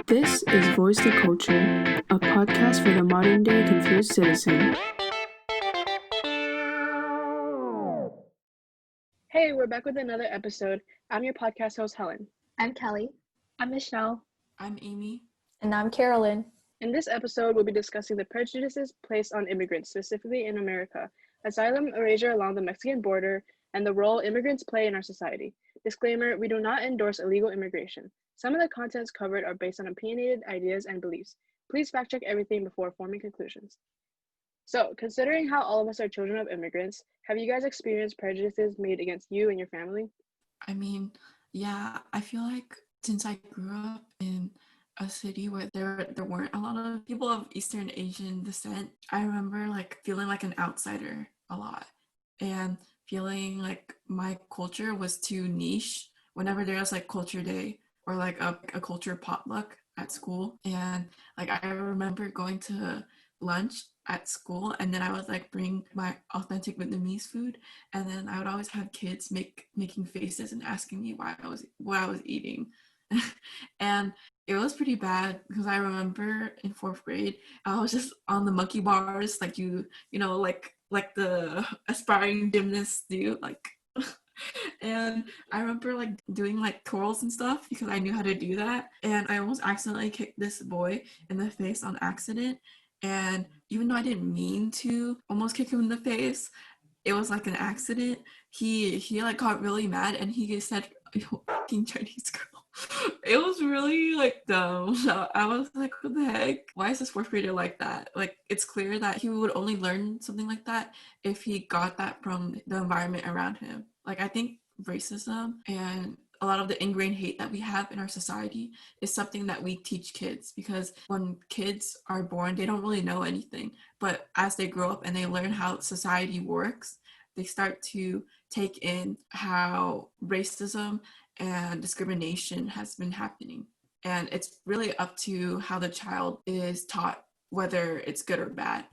This is Voice to Culture, a podcast for the modern day confused citizen. Hey, we're back with another episode. I'm your podcast host, Helen. I'm Kelly. I'm Michelle. I'm Amy. And I'm Carolyn. In this episode, we'll be discussing the prejudices placed on immigrants, specifically in America, asylum, erasure along the Mexican border, and the role immigrants play in our society. Disclaimer, we do not endorse illegal immigration. Some of the contents covered are based on opinionated ideas and beliefs. Please fact check everything before forming conclusions. So, considering how all of us are children of immigrants, have you guys experienced prejudices made against you and your family? I mean, yeah, I feel like since I grew up in a city where there weren't a lot of people of Eastern Asian descent, I remember like feeling like an outsider a lot and feeling like my culture was too niche whenever there was like culture day or like a culture potluck at school. And like I remember going to lunch at school and then I would like bring my authentic Vietnamese food, and then I would always have kids making faces and asking me what I was eating. And it was pretty bad because I remember in fourth grade I was just on the monkey bars like you know like the aspiring gymnasts do, like and I remember like doing like twirls and stuff because I knew how to do that, and I almost accidentally kicked this boy in the face on accident. And even though I didn't mean to almost kick him in the face, it was like an accident. He like got really mad and he said, "You fucking Chinese girl." It was really like dumb. So I was like, what the heck? Why is this fourth grader like that? Like, it's clear that he would only learn something like that if he got that from the environment around him. Like, I think racism and a lot of the ingrained hate that we have in our society is something that we teach kids, because when kids are born, they don't really know anything. But as they grow up and they learn how society works, they start to take in how racism and discrimination has been happening. And it's really up to how the child is taught whether it's good or bad.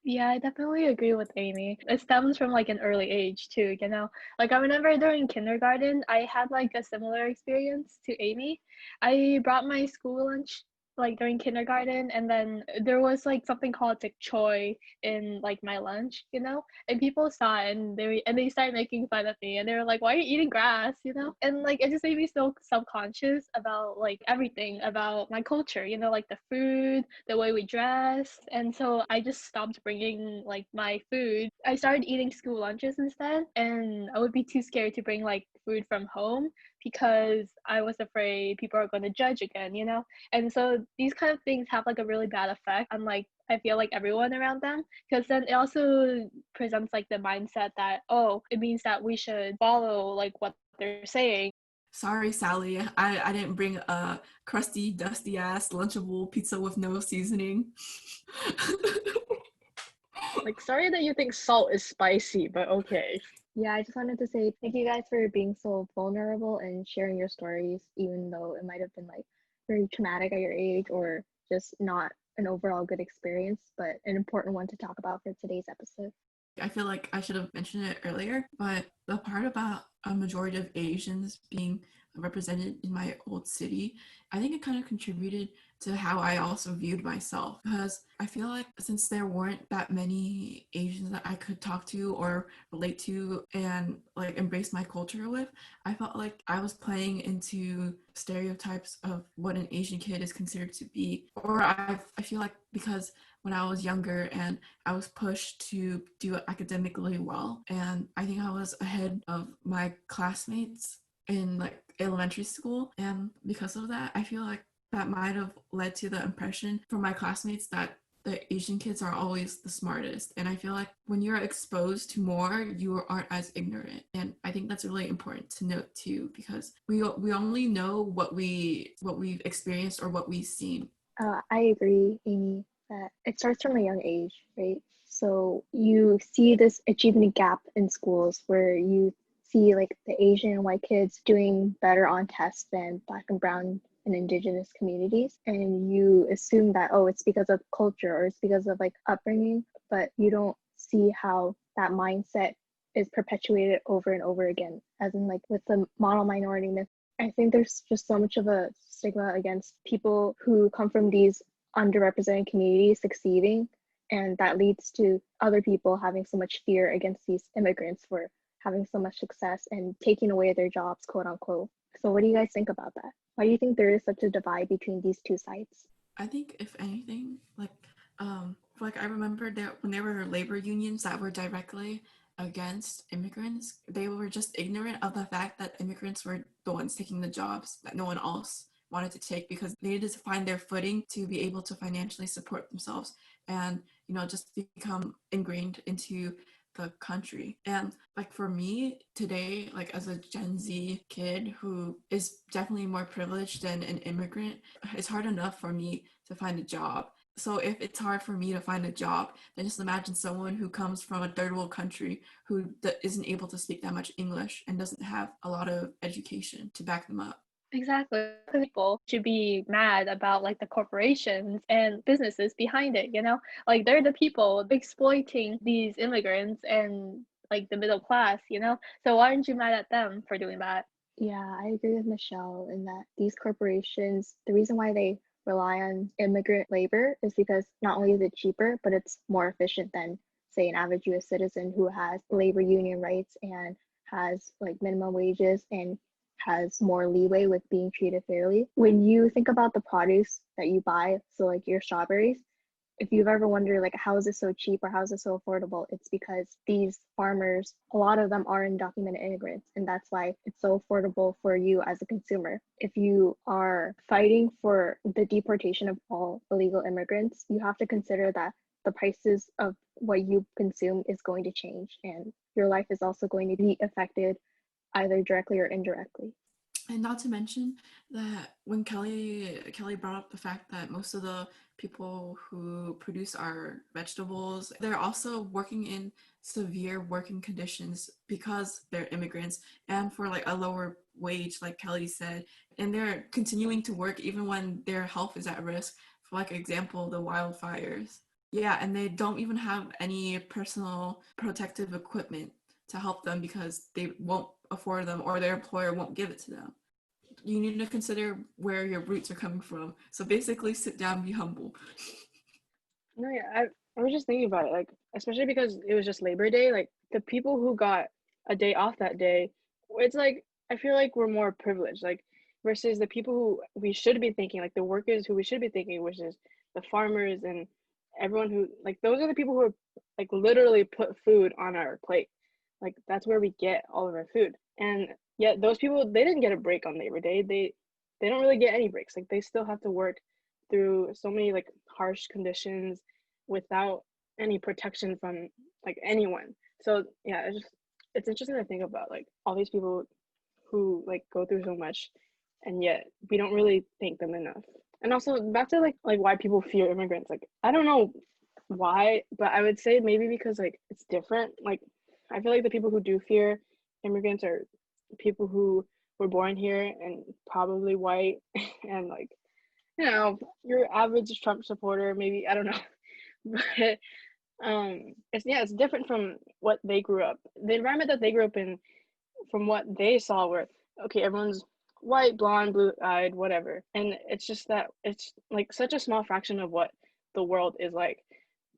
Yeah, I definitely agree with Amy. It stems from like an early age too, you know? Like I remember during kindergarten, I had like a similar experience to Amy. I brought my school lunch like during kindergarten, and then there was like something called like choy in like my lunch, you know? And people saw it and they started making fun of me, and they were like, "Why are you eating grass?" you know? And like it just made me so self-conscious about like everything about my culture, you know, like the food, the way we dress. And so I just stopped bringing like my food. I started eating school lunches instead, and I would be too scared to bring like food from home because I was afraid people are going to judge again, you know? And so these kind of things have like a really bad effect on like I feel like everyone around them, because then it also presents like the mindset that, oh, it means that we should follow like what they're saying. Sorry, Sally, I didn't bring a crusty, dusty ass Lunchable pizza with no seasoning. Like, sorry that you think salt is spicy, but okay. Yeah, I just wanted to say thank you guys for being so vulnerable and sharing your stories, even though it might have been like very traumatic at your age or just not an overall good experience, but an important one to talk about for today's episode. I feel like I should have mentioned it earlier, but the part about a majority of Asians being represented in my old city, I think it kind of contributed to how I also viewed myself, because I feel like since there weren't that many Asians that I could talk to or relate to and like embrace my culture with, I felt like I was playing into stereotypes of what an Asian kid is considered to be. Or I feel like because when I was younger and I was pushed to do academically well, and I think I was ahead of my classmates in like elementary school, and because of that I feel like that might have led to the impression from my classmates that the Asian kids are always the smartest. And I feel like when you're exposed to more, you aren't as ignorant. And I think that's really important to note too, because we only know what we've experienced or what we've seen. I agree, Amy, that it starts from a young age, right? So you see this achievement gap in schools where you see like the Asian and white kids doing better on tests than Black and Brown and Indigenous communities, and you assume that, oh, it's because of culture or it's because of like upbringing, but you don't see how that mindset is perpetuated over and over again, as in like with the model minority myth. I think there's just so much of a stigma against people who come from these underrepresented communities succeeding, and that leads to other people having so much fear against these immigrants for having so much success and taking away their jobs, quote unquote. So what do you guys think about that? Why do you think there is such a divide between these two sides? I think if anything, I remember that when there were labor unions that were directly against immigrants, they were just ignorant of the fact that immigrants were the ones taking the jobs that no one else wanted to take, because they needed to find their footing to be able to financially support themselves and, just become ingrained into the country. And like for me today, like as a Gen Z kid who is definitely more privileged than an immigrant, it's hard enough for me to find a job. So if it's hard for me to find a job, then just imagine someone who comes from a third world country who isn't able to speak that much English and doesn't have a lot of education to back them up. Exactly. People should be mad about like the corporations and businesses behind it, Like they're the people exploiting these immigrants and like the middle class, So why aren't you mad at them for doing that? Yeah, I agree with Michelle in that these corporations, the reason why they rely on immigrant labor is because not only is it cheaper, but it's more efficient than, say, an average US citizen who has labor union rights and has like minimum wages and has more leeway with being treated fairly. When you think about the produce that you buy, so like your strawberries, if you've ever wondered like how is this so cheap or how is this so affordable, it's because these farmers, a lot of them are undocumented immigrants, and that's why it's so affordable for you as a consumer. If you are fighting for the deportation of all illegal immigrants, you have to consider that the prices of what you consume is going to change, and your life is also going to be affected either directly or indirectly. And not to mention that when Kelly brought up the fact that most of the people who produce our vegetables, they're also working in severe working conditions because they're immigrants and for like a lower wage, like Kelly said, and they're continuing to work even when their health is at risk. For like example, the wildfires. Yeah, and they don't even have any personal protective equipment to help them because they won't afford them or their employer won't give it to them. You need to consider where your roots are coming from. So basically sit down, be humble. No, yeah, I was just thinking about it, like, especially because it was just Labor Day, like, the people who got a day off that day, it's like, I feel like we're more privileged, like, versus the people who we should be thinking, like, the workers who we should be thinking, which is the farmers and everyone who, like, those are the people who are, like, literally put food on our plate. Like, that's where we get all of our food. And yet those people, they didn't get a break on Labor Day. They don't really get any breaks. Like, they still have to work through so many, like, harsh conditions without any protection from like anyone. So yeah, it's interesting to think about like all these people who like go through so much and yet we don't really thank them enough. And also back to like why people fear immigrants. Like I don't know why, but I would say maybe because like it's different. Like I feel like the people who do fear immigrants are people who were born here and probably white and like your average Trump supporter, maybe, I don't know. But it's different from what they grew up. The environment that they grew up in, from what they saw, were okay. Everyone's white, blonde, blue-eyed, whatever, and it's just that it's like such a small fraction of what the world is like.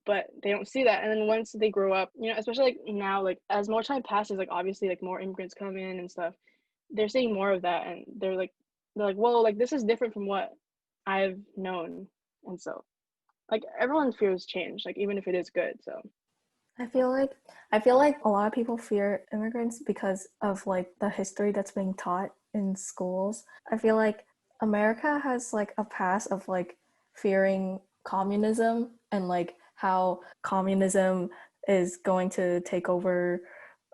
But they don't see that, and then once they grow up, especially like now, like as more time passes, like obviously like more immigrants come in and stuff. They're seeing more of that, and they're like, whoa, like this is different from what I've known, and so like everyone fears change, like even if it is good. So I feel like a lot of people fear immigrants because of like the history that's being taught in schools. I feel like America has like a past of like fearing communism and like how communism is going to take over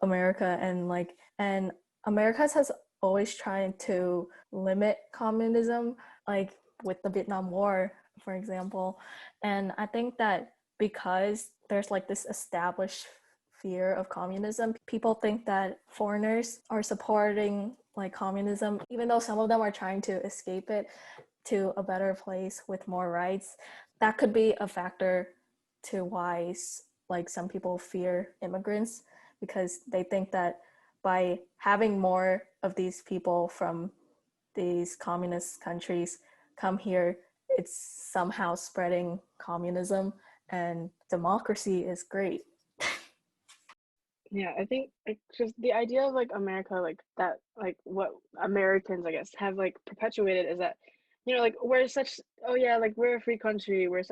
America, and America has always tried to limit communism, like with the Vietnam War, for example. And I think that because there's like this established fear of communism, people think that foreigners are supporting like communism, even though some of them are trying to escape it to a better place with more rights. That could be a factor to why like some people fear immigrants, because they think that by having more of these people from these communist countries come here, it's somehow spreading communism, and democracy is great. Yeah, I think like just the idea of like America, like that, like what Americans, I guess, have like perpetuated is that, like we're such, oh yeah, like we're a free country, we're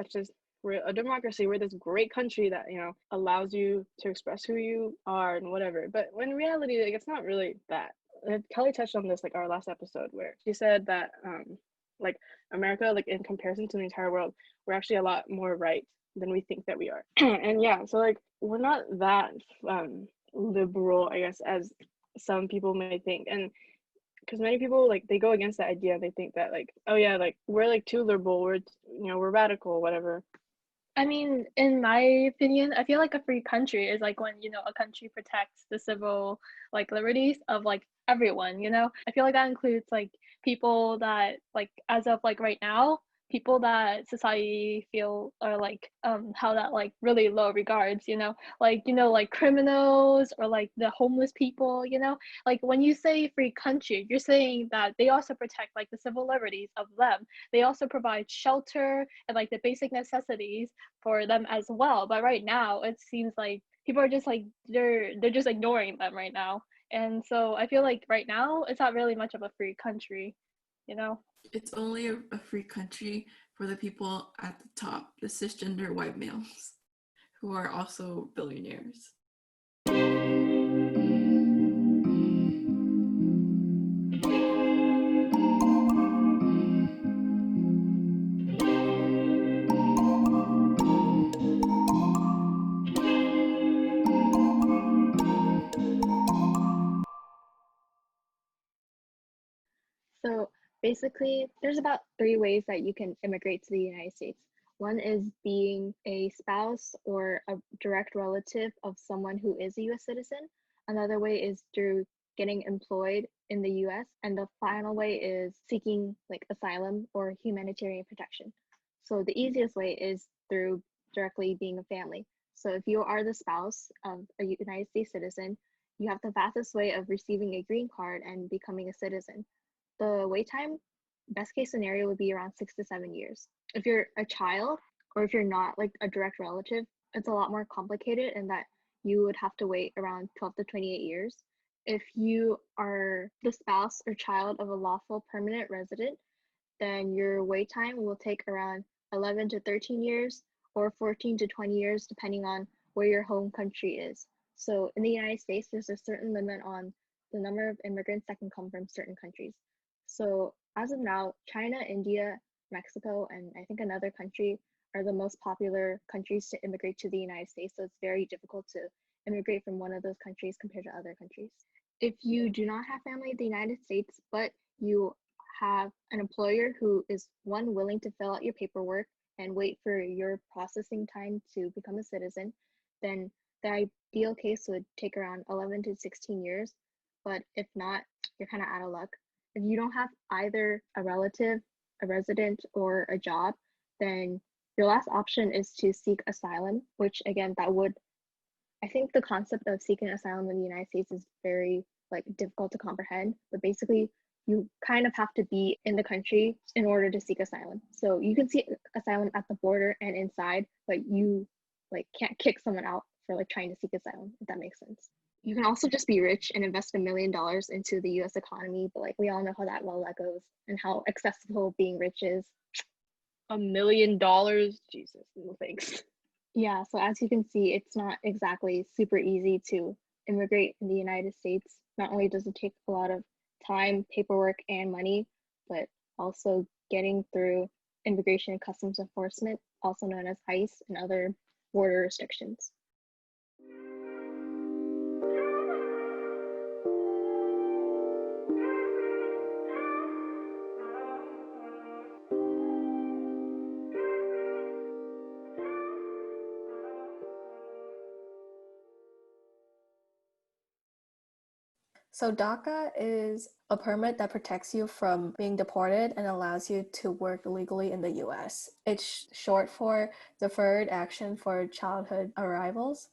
a democracy, we're this great country that, allows you to express who you are and whatever. But when in reality, like it's not really that. Kelly touched on this like our last episode where she said that like America, like in comparison to the entire world, we're actually a lot more right than we think that we are. And yeah, so like we're not that liberal, I guess, as some people may think. And because many people like they go against that idea, they think that like, oh yeah, like we're like too liberal, we're radical, whatever. I mean, in my opinion, I feel like a free country is like when, a country protects the civil like liberties of like everyone, I feel like that includes like people that like as of like right now, people that society feel are like held at like really low regards, like criminals or like the homeless people, like when you say free country, you're saying that they also protect like the civil liberties of them. They also provide shelter and like the basic necessities for them as well. But right now it seems like people are just like they're just ignoring them right now. And so I feel like right now it's not really much of a free country, It's only a free country for the people at the top, the cisgender white males, who are also billionaires. So basically, there's about 3 ways that you can immigrate to the United States. One is being a spouse or a direct relative of someone who is a US citizen. Another way is through getting employed in the US. And the final way is seeking like asylum or humanitarian protection. So the easiest way is through directly being a family. So if you are the spouse of a United States citizen, you have the fastest way of receiving a green card and becoming a citizen. The wait time, best case scenario would be around 6 to 7 years. If you're a child or if you're not like a direct relative, it's a lot more complicated in that you would have to wait around 12 to 28 years. If you are the spouse or child of a lawful permanent resident, then your wait time will take around 11 to 13 years or 14 to 20 years, depending on where your home country is. So in the United States, there's a certain limit on the number of immigrants that can come from certain countries. So as of now, China, India, Mexico, and I think another country are the most popular countries to immigrate to the United States. So it's very difficult to immigrate from one of those countries compared to other countries. If you do not have family in the United States, but you have an employer who is one willing to fill out your paperwork and wait for your processing time to become a citizen, then the ideal case would take around 11 to 16 years. But if not, you're kind of out of luck. If you don't have either a relative, a resident, or a job, then your last option is to seek asylum, which again, I think the concept of seeking asylum in the United States is very like difficult to comprehend, but basically you kind of have to be in the country in order to seek asylum. So you can seek asylum at the border and inside, but you like can't kick someone out for like trying to seek asylum, if that makes sense. You can also just be rich and invest $1 million into the US economy, but like we all know how that goes and how accessible being rich is. $1 million? Jesus, no thanks. Yeah, so as you can see, it's not exactly super easy to immigrate in the United States. Not only does it take a lot of time, paperwork, and money, but also getting through Immigration and Customs Enforcement, also known as ICE, and other border restrictions. So DACA is a permit that protects you from being deported and allows you to work legally in the US. It's short for Deferred Action for Childhood Arrivals,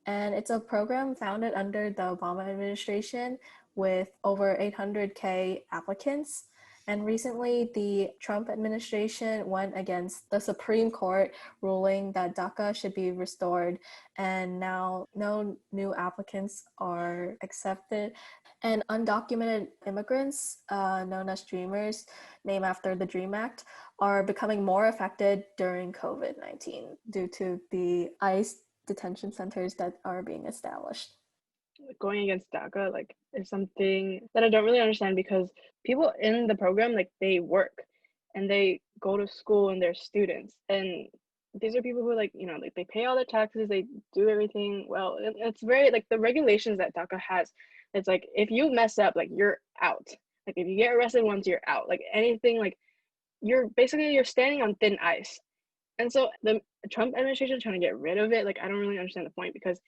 and it's a program founded under the Obama administration with over 800K applicants. And recently, the Trump administration went against the Supreme Court, ruling that DACA should be restored, and now no new applicants are accepted. And undocumented immigrants, known as Dreamers, named after the DREAM Act, are becoming more affected during COVID-19 due to the ICE detention centers that are being established. Going against DACA like is something that I don't really understand, because people in the program, like, they work and they go to school and they're students, and these are people who, like, you know, like, they pay all their taxes, they do everything well. It's very, like, the regulations that DACA has, it's like, if you mess up, like, you're out. Like, if you get arrested once, you're out. Like, anything, like, you're standing on thin ice. And so the Trump administration is trying to get rid of it. Like, I don't really understand the point, because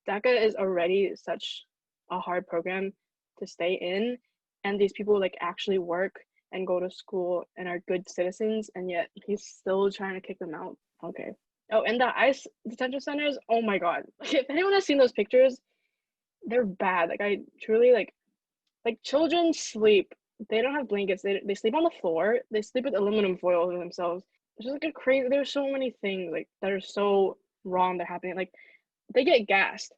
DACA is already such a hard program to stay in, and these people, like, actually work and go to school and are good citizens, and yet he's still trying to kick them out. Okay. Oh, and the ICE detention centers, oh my God. If anyone has seen those pictures, they're bad. Like, I truly, like children sleep. They don't have blankets. They sleep on the floor. They sleep with aluminum foil over themselves. It's just like a crazy, there's so many things, like, that are so wrong that happening. Like, they get gassed.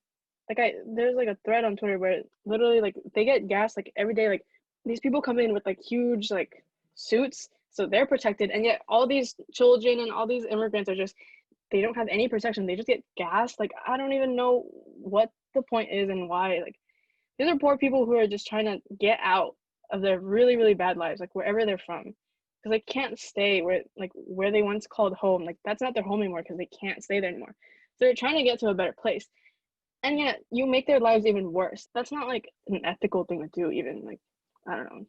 Like, there's like a thread on Twitter where literally, like, they get gassed like every day. Like, these people come in with like huge like suits, so they're protected, and yet all these children and all these immigrants are just, they don't have any protection. They just get gassed. Like, I don't even know what the point is and why. Like, these are poor people who are just trying to get out of their really, really bad lives, like, wherever they're from, because they can't stay where they once called home. Like, that's not their home anymore, because they can't stay there anymore. So they're trying to get to a better place, and yet you make their lives even worse. That's not like an ethical thing to do, even. Like, I don't know.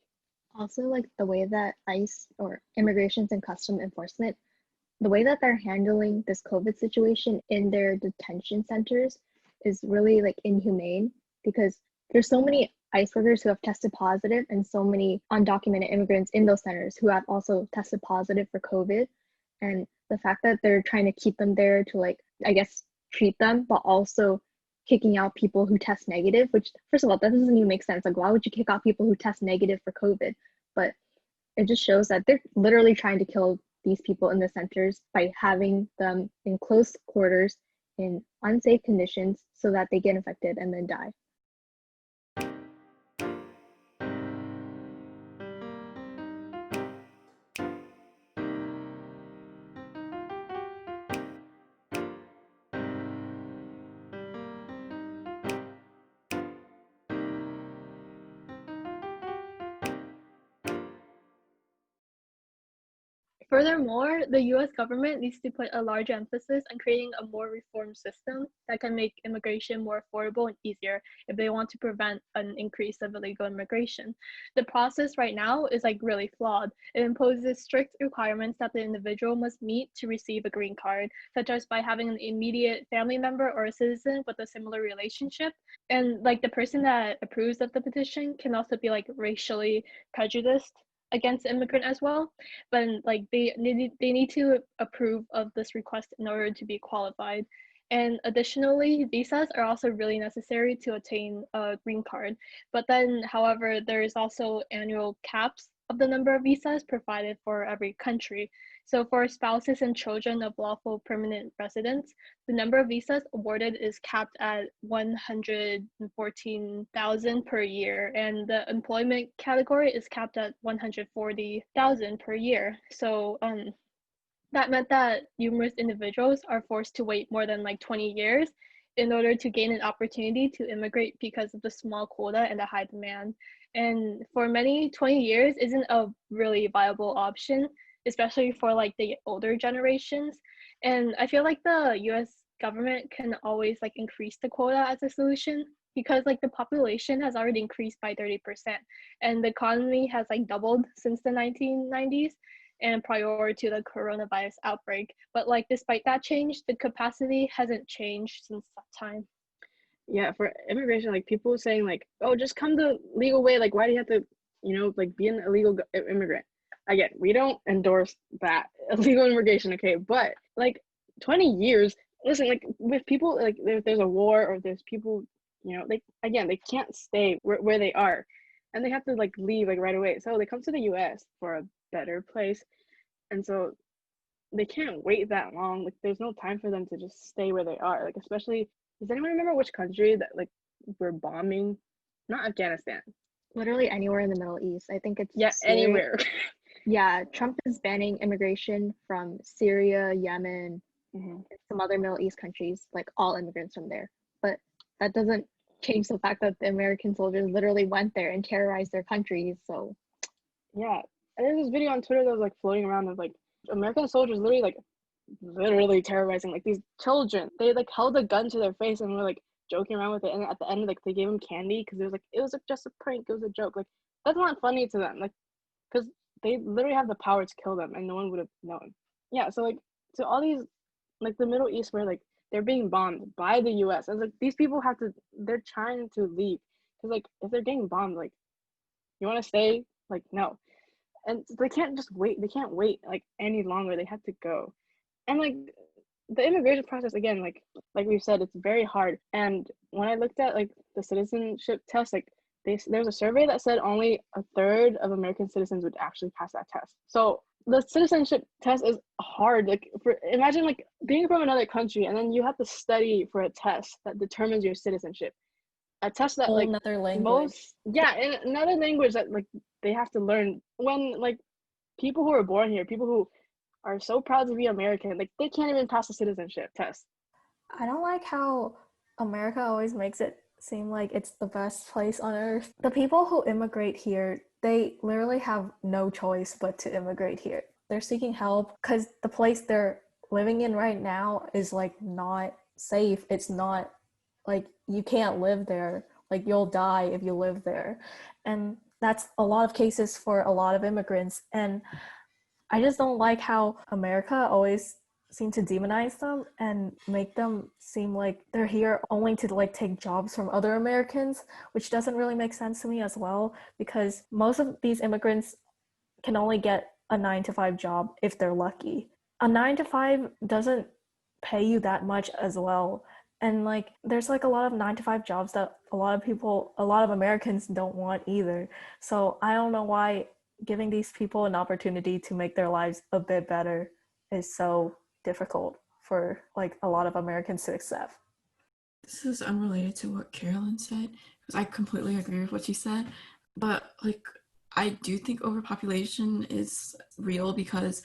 Also, like the way that ICE or Immigrations and Custom Enforcement, the way that they're handling this COVID situation in their detention centers is really like inhumane, because there's so many ICE workers who have tested positive and so many undocumented immigrants in those centers who have also tested positive for COVID. And the fact that they're trying to keep them there to, like, I guess, treat them, but also kicking out people who test negative, which, first of all, that doesn't even make sense. Like, why would you kick out people who test negative for COVID? But it just shows that they're literally trying to kill these people in the centers by having them in close quarters in unsafe conditions so that they get infected and then die. Furthermore, the US government needs to put a large emphasis on creating a more reformed system that can make immigration more affordable and easier if they want to prevent an increase of illegal immigration. The process right now is like really flawed. It imposes strict requirements that the individual must meet to receive a green card, such as by having an immediate family member or a citizen with a similar relationship. And like the person that approves of the petition can also be like racially prejudiced against the immigrant as well, but like they need to approve of this request in order to be qualified. And additionally, visas are also really necessary to attain a green card. But then, however, there is also annual caps of the number of visas provided for every country. So for spouses and children of lawful permanent residents, the number of visas awarded is capped at 114,000 per year, and the employment category is capped at 140,000 per year. So that meant that numerous individuals are forced to wait more than like 20 years in order to gain an opportunity to immigrate because of the small quota and the high demand. And for many, 20 years isn't a really viable option, especially for like the older generations. And I feel like the US government can always like increase the quota as a solution, because like the population has already increased by 30% and the economy has like doubled since the 1990s and prior to the coronavirus outbreak. But like despite that change, the capacity hasn't changed since that time. Yeah, for immigration, like, people saying like, oh, just come the legal way. Like, why do you have to, like, be an illegal immigrant? Again, we don't endorse that illegal immigration, okay? But like 20 years, listen, like, with people, like, if there's a war or there's people, like, again, they can't stay where they are. and they have to like leave like right away. So they come to the US for a better place. And so they can't wait that long. Like there's no time for them to just stay where they are. Like especially, does anyone remember which country that like we're bombing? Not Afghanistan. Literally anywhere in the Middle East. I think it's Yeah, Syria. anywhere. Yeah, Trump is banning immigration from Syria, Yemen, and some other Middle East countries, like all immigrants from there. But that doesn't change the fact that the American soldiers literally went there and terrorized their countries. So Yeah, and there's this video on Twitter that was like floating around of like American soldiers literally terrorizing like these children. They like held a gun to their face and were like joking around with it. And at the end, like they gave them candy because it was like just a prank. It was a joke. Like that's not funny to them. Like because they literally have the power to kill them and no one would have known. Yeah, so like to all these like the Middle East where like they're being bombed by the US. I was like these people they're trying to leave because like if they're getting bombed, like you want to stay? Like no. And they can't just wait. They can't wait like any longer. They have to go. And like the immigration process again, like we've said, it's very hard. And when I looked at like the citizenship test, like there's a survey that said only a third of American citizens would actually pass that test. So the citizenship test is hard. Like imagine like being from another country and then you have to study for a test that determines your citizenship. A test that like another language. in another language that like they have to learn when like people who are born here, people who are so proud to be American, like they can't even pass the citizenship test. I don't like how America always makes it seem like it's the best place on earth. The people who immigrate here, they literally have no choice but to immigrate here. They're seeking help because the place they're living in right now is like not safe. It's not like you can't live there. Like you'll die if you live there. And that's a lot of cases for a lot of immigrants. And I just don't like how America always seem to demonize them and make them seem like they're here only to like take jobs from other Americans, which doesn't really make sense to me as well, because most of these immigrants can only get a 9-to-5 job if they're lucky. A 9-to-5 doesn't pay you that much as well. And like there's like a lot of 9-to-5 jobs that a lot of Americans don't want either. So I don't know why giving these people an opportunity to make their lives a bit better is so difficult for like a lot of Americans to accept. This is unrelated to what Carolyn said, because I completely agree with what she said. But like, I do think overpopulation is real because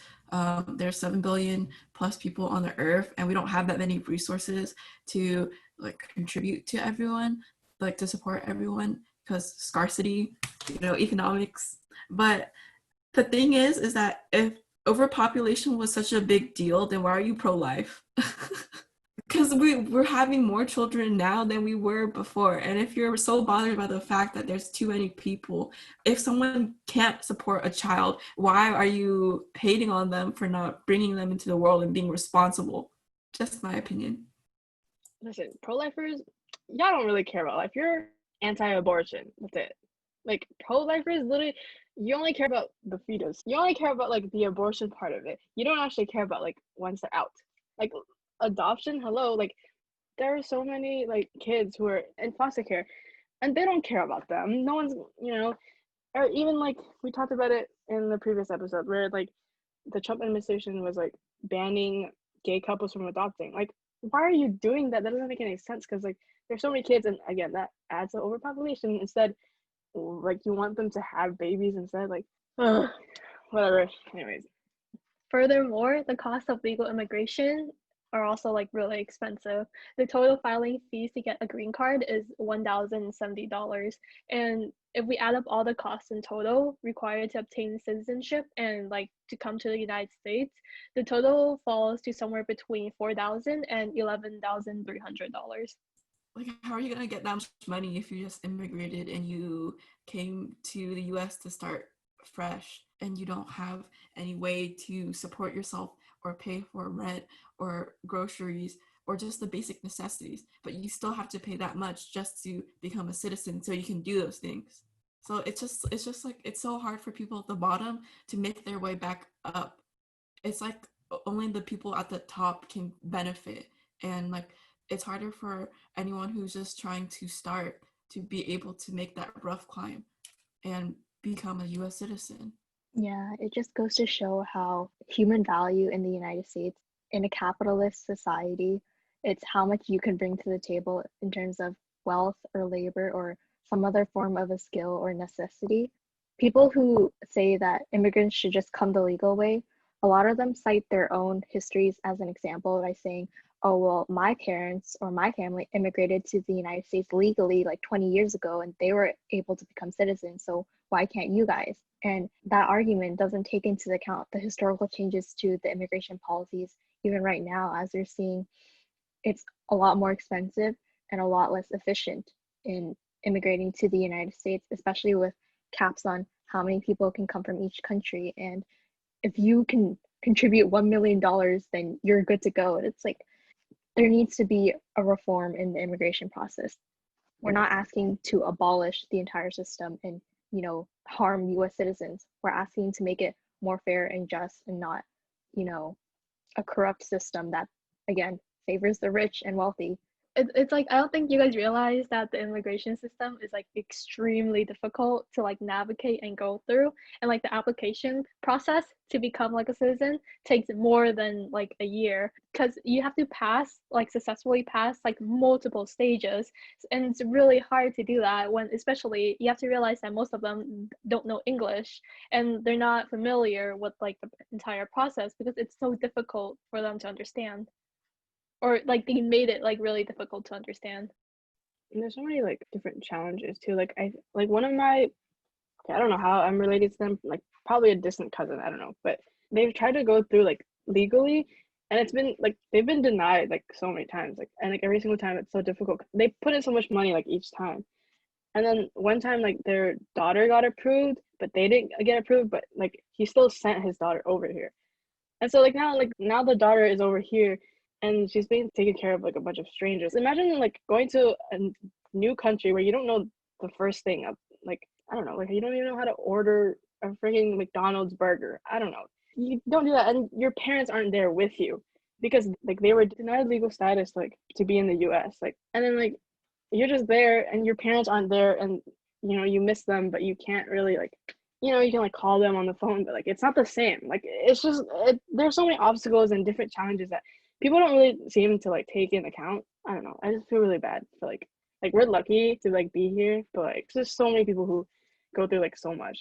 there's 7 billion plus people on the earth, and we don't have that many resources to like contribute to everyone, like to support everyone, because scarcity, economics. But the thing is that if overpopulation was such a big deal, then why are you pro-life? Because we're having more children now than we were before. And if you're so bothered by the fact that there's too many people, if someone can't support a child, why are you hating on them for not bringing them into the world and being responsible? Just my opinion. Listen, pro-lifers, y'all don't really care about life. You're anti-abortion. That's it. Like pro-lifers, literally, you only care about the fetus. You only care about like the abortion part of it. You don't actually care about like once they're out. Like adoption, hello, like there are so many like kids who are in foster care and they don't care about them. No one's, or even like we talked about it in the previous episode where like the Trump administration was like banning gay couples from adopting. Like, why are you doing that? That doesn't make any sense because like there's so many kids and again that adds to overpopulation. Instead, like you want them to have babies instead, like whatever. Anyways. Furthermore, the cost of legal immigration are also like really expensive. The total filing fees to get a green card is $1,070. And if we add up all the costs in total required to obtain citizenship and like to come to the United States, the total falls to somewhere between $4,000 and $11,300. Like, how are you going to get that much money if you just immigrated and you came to the US to start fresh and you don't have any way to support yourself or pay for rent or groceries or just the basic necessities, but you still have to pay that much just to become a citizen so you can do those things. So it's just like it's so hard for people at the bottom to make their way back up. It's like only the people at the top can benefit, and like it's harder for anyone who's just trying to start to be able to make that rough climb. and become a US citizen. Yeah, it just goes to show how human value in the United States, in a capitalist society, it's how much you can bring to the table in terms of wealth or labor or some other form of a skill or necessity. People who say that immigrants should just come the legal way, a lot of them cite their own histories as an example by saying, oh, well, my parents or my family immigrated to the United States legally like 20 years ago and they were able to become citizens. So why can't you guys? And that argument doesn't take into account the historical changes to the immigration policies, even right now, as they're seeing it's a lot more expensive and a lot less efficient in immigrating to the United States, especially with caps on how many people can come from each country. And if you can contribute $1 million, then you're good to go. And it's like there needs to be a reform in the immigration process. We're not asking to abolish the entire system and, you know, harm US citizens. We're asking to make it more fair and just and not, you know, a corrupt system that, again, favors the rich and wealthy. It's like, I don't think you guys realize that the immigration system is like extremely difficult to like navigate and go through, and like the application process to become like a citizen takes more than like a year, because you have to successfully pass like multiple stages, and it's really hard to do that when, especially, you have to realize that most of them don't know English and they're not familiar with like the entire process because it's so difficult for them to understand, or like they made it like really difficult to understand. And there's so many like different challenges too. Like I like one of my I don't know how I'm related to them, like probably a distant cousin, I don't know, but they've tried to go through like legally and it's been like they've been denied like so many times. Like and like every single time it's so difficult. They put in so much money like each time. And then one time like their daughter got approved, but they didn't get approved, but like he still sent his daughter over here. And so like now the daughter is over here and she's being taken care of like a bunch of strangers. Imagine like going to a new country where you don't know the first thing of like I don't know, like you don't even know how to order a freaking McDonald's burger. I don't know. You don't do that and your parents aren't there with you because like they were denied legal status like to be in the US. Like and then like you're just there and your parents aren't there and you know you miss them but you can't really like you know, you can like call them on the phone, but like it's not the same. Like it's just there's so many obstacles and different challenges that people don't really seem to like take in account. I don't know. I just feel really bad for like we're lucky to like be here, but like there's so many people who go through like so much.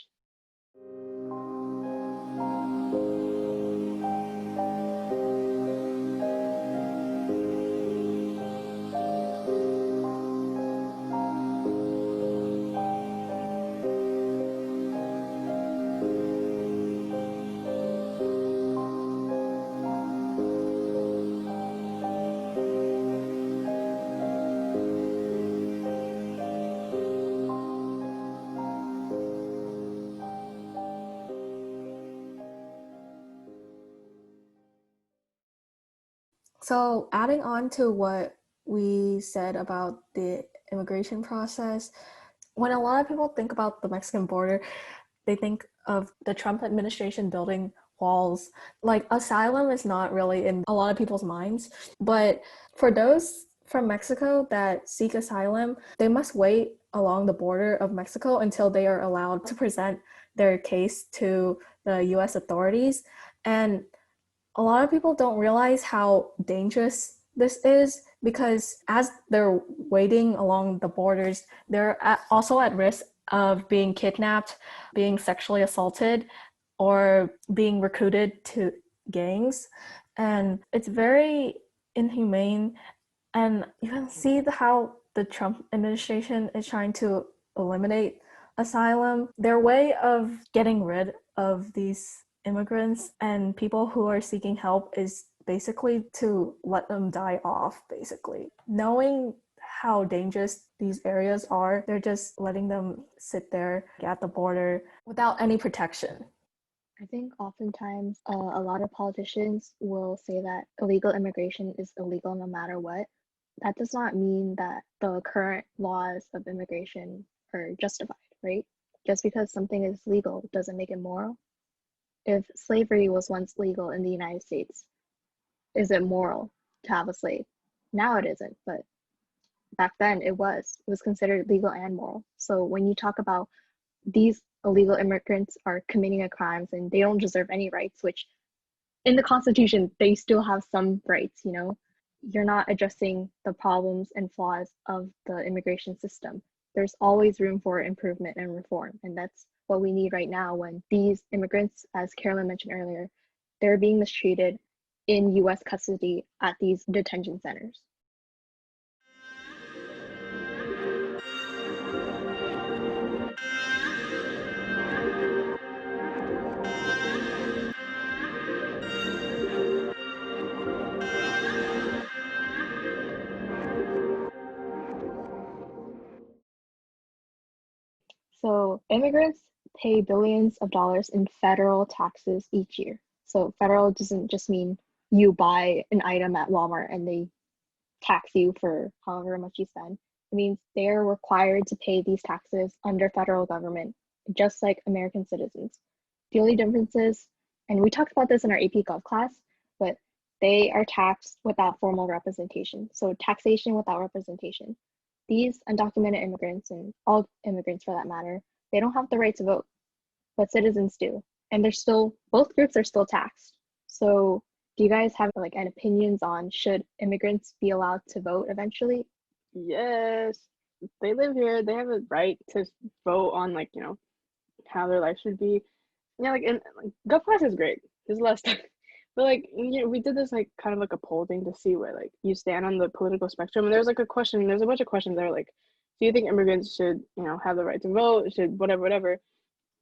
So, adding on to what we said about the immigration process, when a lot of people think about the Mexican border, they think of the Trump administration building walls. Like, asylum is not really in a lot of people's minds, but for those from Mexico that seek asylum, they must wait along the border of Mexico until they are allowed to present their case to the US authorities. And a lot of people don't realize how dangerous this is because as they're waiting along the borders, they're also at risk of being kidnapped, being sexually assaulted, or being recruited to gangs. And it's very inhumane. And you can see how the Trump administration is trying to eliminate asylum. Their way of getting rid of these immigrants and people who are seeking help is basically to let them die off, basically. Knowing how dangerous these areas are, they're just letting them sit there at the border without any protection. I think oftentimes a lot of politicians will say that illegal immigration is illegal no matter what. That does not mean that the current laws of immigration are justified, right? Just because something is legal doesn't make it moral. If slavery was once legal in the United States, is it moral to have a slave? Now it isn't, but back then it was considered legal and moral. So when you talk about these illegal immigrants are committing a crimes and they don't deserve any rights, which in the Constitution, they still have some rights, you know? You're not addressing the problems and flaws of the immigration system. There's always room for improvement and reform. And that's what we need right now when these immigrants, as Carolyn mentioned earlier, they're being mistreated in US custody at these detention centers. So immigrants pay billions of dollars in federal taxes each year. So federal doesn't just mean you buy an item at Walmart and they tax you for however much you spend. It means they're required to pay these taxes under federal government, just like American citizens. The only difference is, and we talked about this in our AP Gov class, but they are taxed without formal representation. So taxation without representation. These undocumented immigrants, and all immigrants for that matter, they don't have the right to vote, but citizens do. And they're still, both groups are still taxed. So do you guys have like an opinions on should immigrants be allowed to vote eventually? Yes, they live here. They have a right to vote on, like, you know, how their life should be. Yeah, like, and like, Gov class is great. There's less stuff. But like, you know, we did this like kind of like a poll thing to see where like you stand on the political spectrum. And there's like a question, there's a bunch of questions that are like, do you think immigrants should, you know, have the right to vote, should whatever, whatever.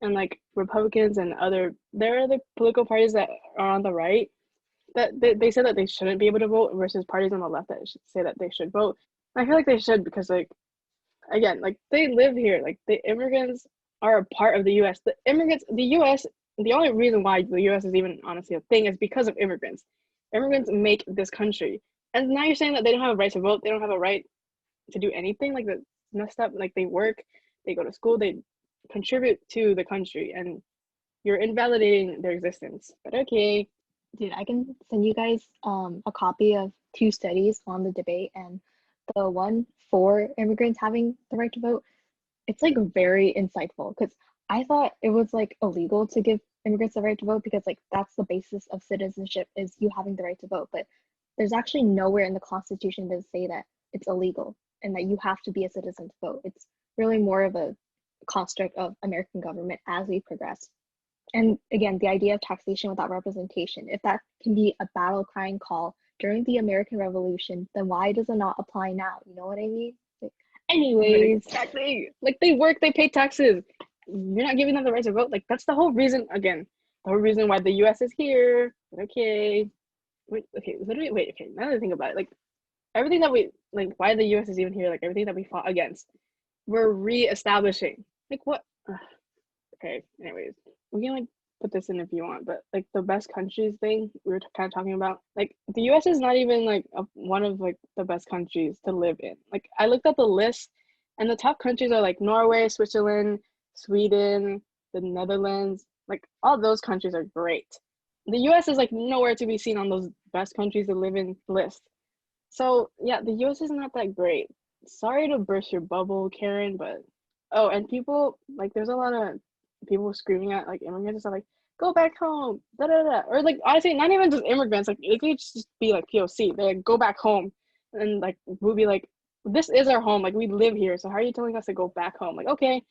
And like Republicans and there are other political parties that are on the right that they said that they shouldn't be able to vote versus parties on the left that say that they should vote. I feel like they should because, like, again, like they live here. Like the immigrants are a part of the U.S. The U.S. The only reason why the U.S. is even honestly a thing is because of immigrants. Immigrants make this country, and now you're saying that they don't have a right to vote. They don't have a right to do anything. Like that's messed up. Like they work, they go to school, they contribute to the country, and you're invalidating their existence. But okay. Dude, I can send you guys a copy of 2 studies on the debate, and the one for immigrants having the right to vote, it's like very insightful because I thought it was like illegal to give immigrants the right to vote because like that's the basis of citizenship is you having the right to vote. But there's actually nowhere in the Constitution that say that it's illegal and that you have to be a citizen to vote. It's really more of a construct of American government as we progress. And again, the idea of taxation without representation, if that can be a battle crying call during the American Revolution, then why does it not apply now? You know what I mean? Like, anyways, Exactly. Like they work, they pay taxes. You're not giving them the right to vote. Like that's the whole reason. Again, the whole reason why the U.S. is here. Okay. Wait. Okay. Literally. Wait. Okay. Now that I think about it, like everything that we like, why the U.S. is even here, like everything that we fought against, we're re-establishing. Like what? Ugh. Okay. Anyways, we can like put this in if you want, but like the best countries thing we were kind of talking about, like the U.S. is not even like one of like the best countries to live in. Like I looked at the list, and the top countries are like Norway, Switzerland, Sweden, the Netherlands. Like all those countries are great. The U.S. is like nowhere to be seen on those best countries to live in list. So yeah, the U.S. is not that great. Sorry to burst your bubble, Karen, but oh, and people like there's a lot of people screaming at like immigrants and stuff like go back home, da da da, or like honestly, not even just immigrants. Like it could just be like POC. They're like go back home, and like we'll be like, this is our home. Like we live here, so how are you telling us to go back home? Like okay,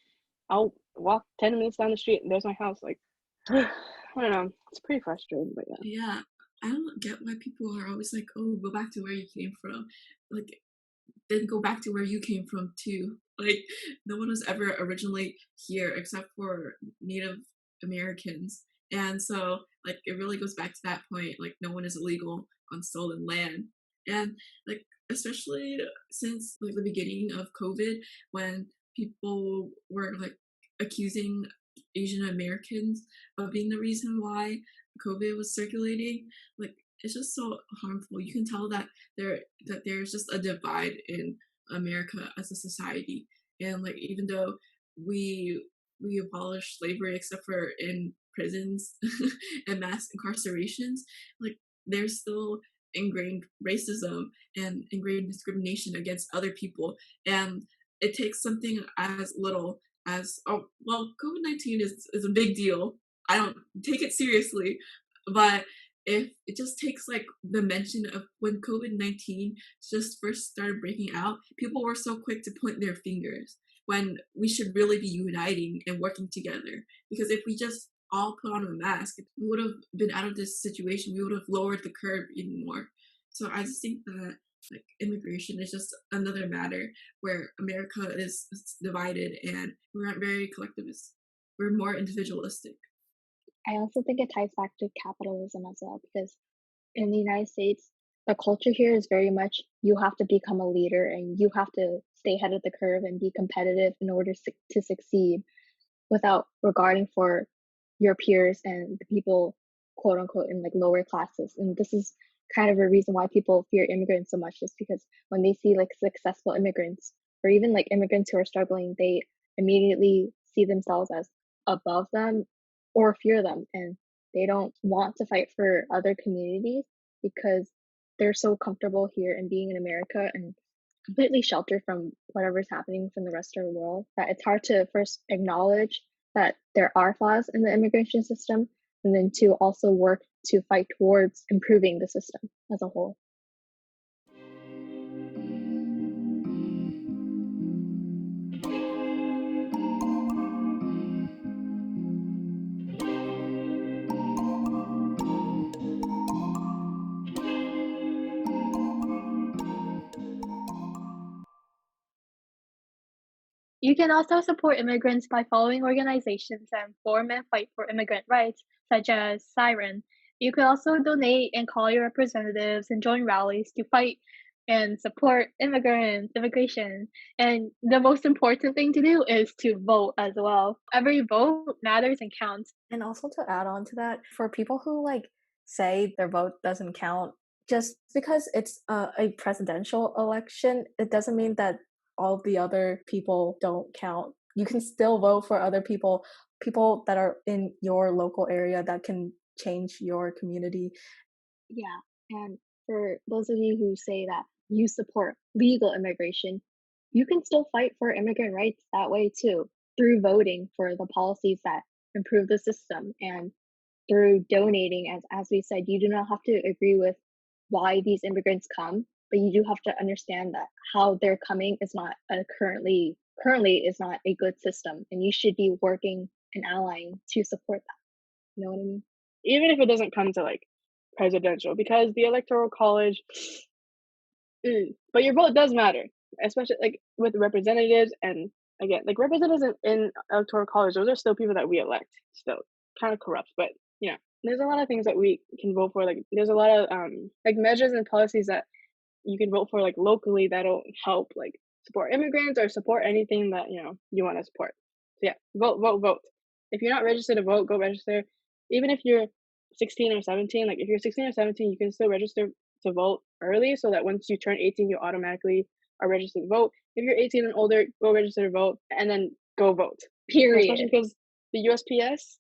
I'll walk 10 minutes down the street and there's my house. Like I don't know, it's pretty frustrating, but yeah. Yeah, I don't get why people are always like, oh, go back to where you came from. Like, then go back to where you came from too. Like, no one was ever originally here except for Native Americans. And so, like, it really goes back to that point. Like, no one is illegal on stolen land. And, like, especially since, like, the beginning of COVID, when people were, like, accusing Asian Americans of being the reason why COVID was circulating, like, it's just so harmful. You can tell that there's just a divide in America as a society, and like even though we abolished slavery except for in prisons and mass incarcerations, like there's still ingrained racism and ingrained discrimination against other people, and it takes something as little as, oh, well, COVID-19 is a big deal. I don't take it seriously, but if it just takes like the mention of when COVID-19 just first started breaking out, people were so quick to point their fingers when we should really be uniting and working together. Because if we just all put on a mask, we would have been out of this situation. We would have lowered the curve even more. So I just think that like immigration is just another matter where America is divided and we're not very collectivist. We're more individualistic. I also think it ties back to capitalism as well, because in the United States, the culture here is very much you have to become a leader and you have to stay ahead of the curve and be competitive in order to succeed without regarding for your peers and the people, quote unquote, in like lower classes. And this is kind of a reason why people fear immigrants so much, is because when they see like successful immigrants or even like immigrants who are struggling, they immediately see themselves as above them or fear them, and they don't want to fight for other communities because they're so comfortable here and being in America and completely sheltered from whatever's happening from the rest of the world, that it's hard to first acknowledge that there are flaws in the immigration system, and then to also work to fight towards improving the system as a whole. You can also support immigrants by following organizations that inform and fight for immigrant rights, such as Siren. You can also donate and call your representatives and join rallies to fight and support immigrants, immigration. And the most important thing to do is to vote as well. Every vote matters and counts. And also to add on to that, for people who like say their vote doesn't count, just because it's a presidential election, it doesn't mean that all the other people don't count. You can still vote for other people that are in your local area that can change your community. Yeah, and for those of you who say that you support legal immigration, you can still fight for immigrant rights that way too, through voting for the policies that improve the system and through donating. As we said, you do not have to agree with why these immigrants come, but you do have to understand that how they're coming is not currently is not a good system, and you should be working and allying to support that. You know what I mean? Even if it doesn't come to like presidential, because the electoral college, but your vote does matter, especially like with representatives. And again, like representatives in electoral college, those are still people that we elect, still kind of corrupt, but you know, there's a lot of things that we can vote for. Like there's a lot of like measures and policies that you can vote for like locally that'll help like support immigrants or support anything that you know you want to support. So yeah, vote. If you're not registered to vote, go register. Even if you're 16 or 17, like if you're 16 or 17, you can still register to vote early, so that once you turn 18, you automatically are registered to vote. If you're 18 and older, go register to vote and then go vote. Period. Especially because the USPS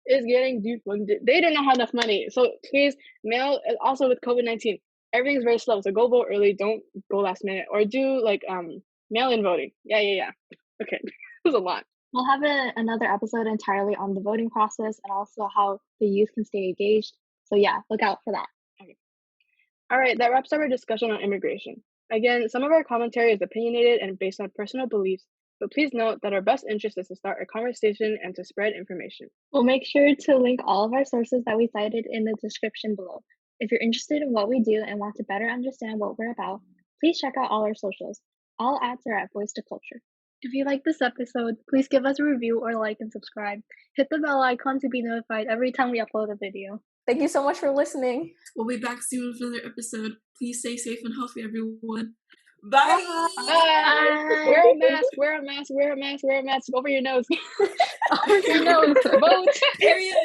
is getting defunded. They don't have enough money. So please, mail, also with COVID-19, everything's very slow. So go vote early. Don't go last minute, or do like mail-in voting. Yeah. Okay, it was a lot. We'll have another episode entirely on the voting process and also how the youth can stay engaged. So yeah, look out for that. Okay. All right, that wraps up our discussion on immigration. Again, some of our commentary is opinionated and based on personal beliefs, but please note that our best interest is to start a conversation and to spread information. We'll make sure to link all of our sources that we cited in the description below. If you're interested in what we do and want to better understand what we're about, please check out all our socials. All ads are at Voice to Culture. If you like this episode, please give us a review or like and subscribe. Hit the bell icon to be notified every time we upload a video. Thank you so much for listening. We'll be back soon with another episode. Please stay safe and healthy, everyone. Bye. Bye. Wear a mask over your nose. Over your nose. Vote. Period.